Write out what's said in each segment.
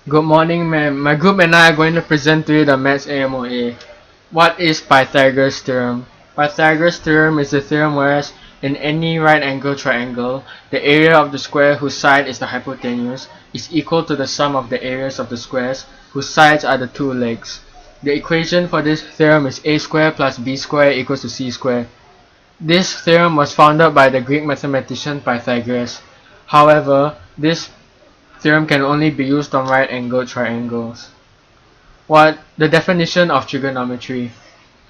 Good morning, ma'am. My group and I are going to present to you the Maths AMOA. What is Pythagoras' theorem? Pythagoras' theorem is the theorem whereas in any right angle triangle, the area of the square whose side is the hypotenuse is equal to the sum of the areas of the squares whose sides are the two legs. The equation for this theorem is a squared plus b squared equals to c squared. This theorem was founded by the Greek mathematician Pythagoras. However, this theorem can only be used on right-angled triangles. What the definition of trigonometry?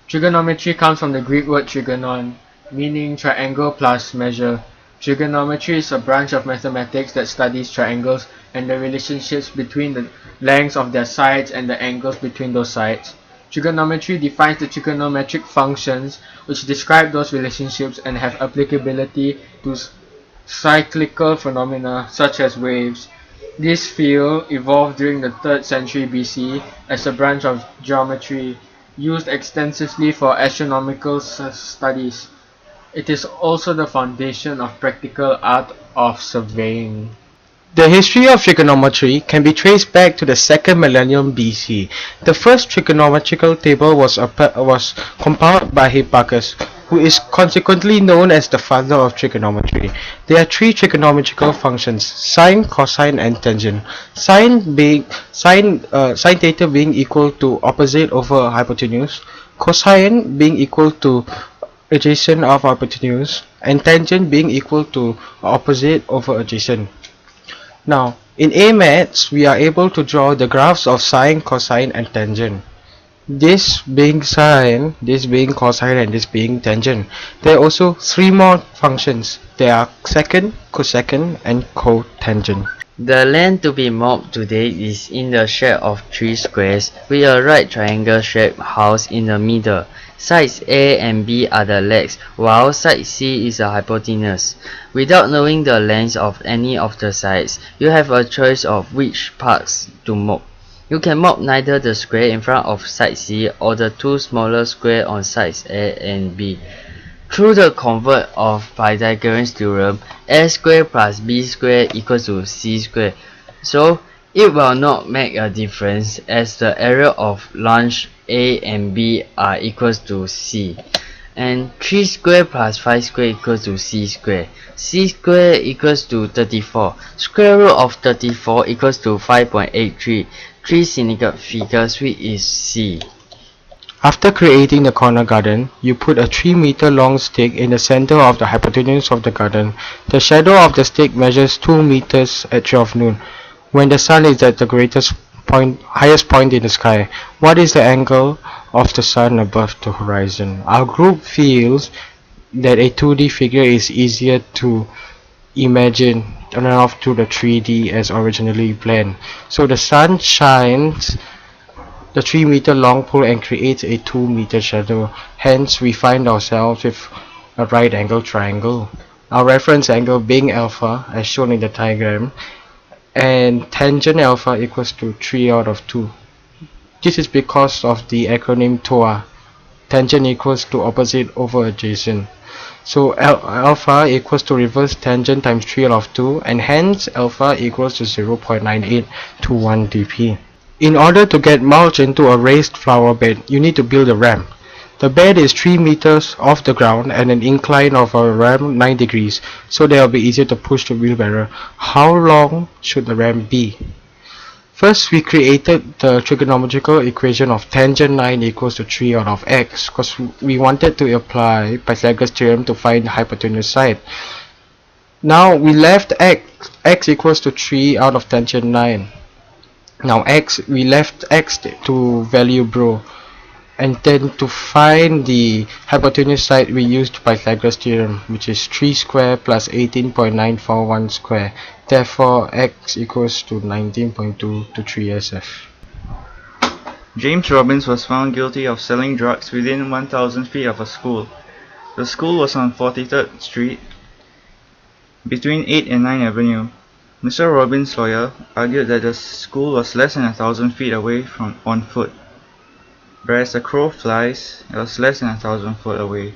Trigonometry comes from the Greek word trigonon, meaning triangle plus measure. Trigonometry is a branch of mathematics that studies triangles and the relationships between the lengths of their sides and the angles between those sides. Trigonometry defines the trigonometric functions which describe those relationships and have applicability to cyclical phenomena such as waves. This field evolved during the 3rd century BC as a branch of geometry, used extensively for astronomical studies. It is also the foundation of practical art of surveying. The history of trigonometry can be traced back to the 2nd millennium BC. The first trigonometrical table was compiled by Hipparchus, who is consequently known as the father of trigonometry. There are three trigonometrical functions: sine, cosine, and tangent. Sine theta being equal to opposite over hypotenuse, cosine being equal to adjacent of hypotenuse, and tangent being equal to opposite over adjacent. Now, in AMATS, we are able to draw the graphs of sine, cosine, and tangent. This being sine, this being cosine, and this being tangent. There are also three more functions. They are secant, cosecant, and cotangent. The land to be mobbed today is in the shape of three squares with a right triangle shaped house in the middle. Sides A and B are the legs, while side C is the hypotenuse. Without knowing the length of any of the sides, you have a choice of which parts to mob. You can mob neither the square in front of side C or the two smaller squares on sides A and B. Through the convert of Pythagoras theorem, a squared plus b squared equals to c squared. So it will not make a difference as the area of length a and b are equals to c. And 3 squared plus 5 squared equals to c squared. C squared equals to 34. Square root of 34 equals to 5.83. 3 significant figures which is c. After creating the corner garden, you put a 3-meter long stick in the center of the hypotenuse of the garden. The shadow of the stick measures 2 meters at 12 noon, when the sun is at the highest point in the sky. What is the angle of the sun above the horizon? Our group feels that a 2D figure is easier to imagine enough to the 3D as originally planned. So the sun shines the 3-meter long pole and creates a 2-meter shadow. Hence, we find ourselves with a right angle triangle. Our reference angle being alpha, as shown in the diagram, and tangent alpha equals to 3 out of 2. This is because of the acronym TOA. Tangent equals to opposite over adjacent. So alpha equals to reverse tangent times 3 out of 2, and hence alpha equals to 0.9821 dp. In order to get mulch into a raised flower bed, you need to build a ramp. The bed is 3 meters off the ground and an incline of around 9 degrees, so they will be easier to push the wheelbarrow. How long should the ramp be? First, we created the trigonometrical equation of tangent 9 equals to 3 out of x, because we wanted to apply Pythagoras theorem to find the hypotenuse side. Now we left x equals to 3 out of tangent 9. Now we left x to value bro, and then to find the hypotenuse side we used Pythagoras theorem, which is 3 square plus 18.941 square. Therefore x equals to 19.2 to 3SF. James Robbins was found guilty of selling drugs within 1,000 feet of a school. The school was on 43rd Street, between 8 and 9 Avenue. Mr. Robbins' lawyer argued that the school was less than 1,000 feet away on foot, whereas the crow flies, it was less than 1,000 foot away.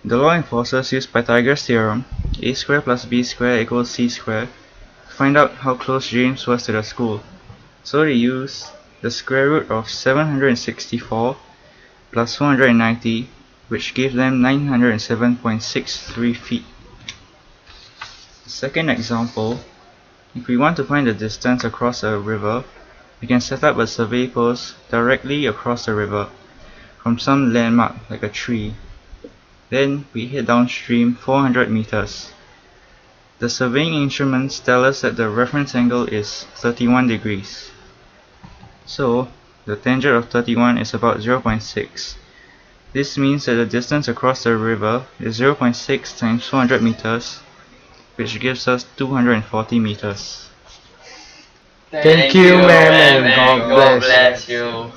The law enforcers used Pythagoras theorem, a squared plus b squared equals c squared, to find out how close James was to the school. So they used the square root of 764 plus 490, which gave them 907.63 feet. Second example, if we want to find the distance across a river, we can set up a survey post directly across the river from some landmark like a tree. Then we head downstream 400 meters. The surveying instruments tell us that the reference angle is 31 degrees. So the tangent of 31 is about 0.6. This means that the distance across the river is 0.6 times 400 meters, which gives us 240 meters. Thank you, ma'am, and God bless you.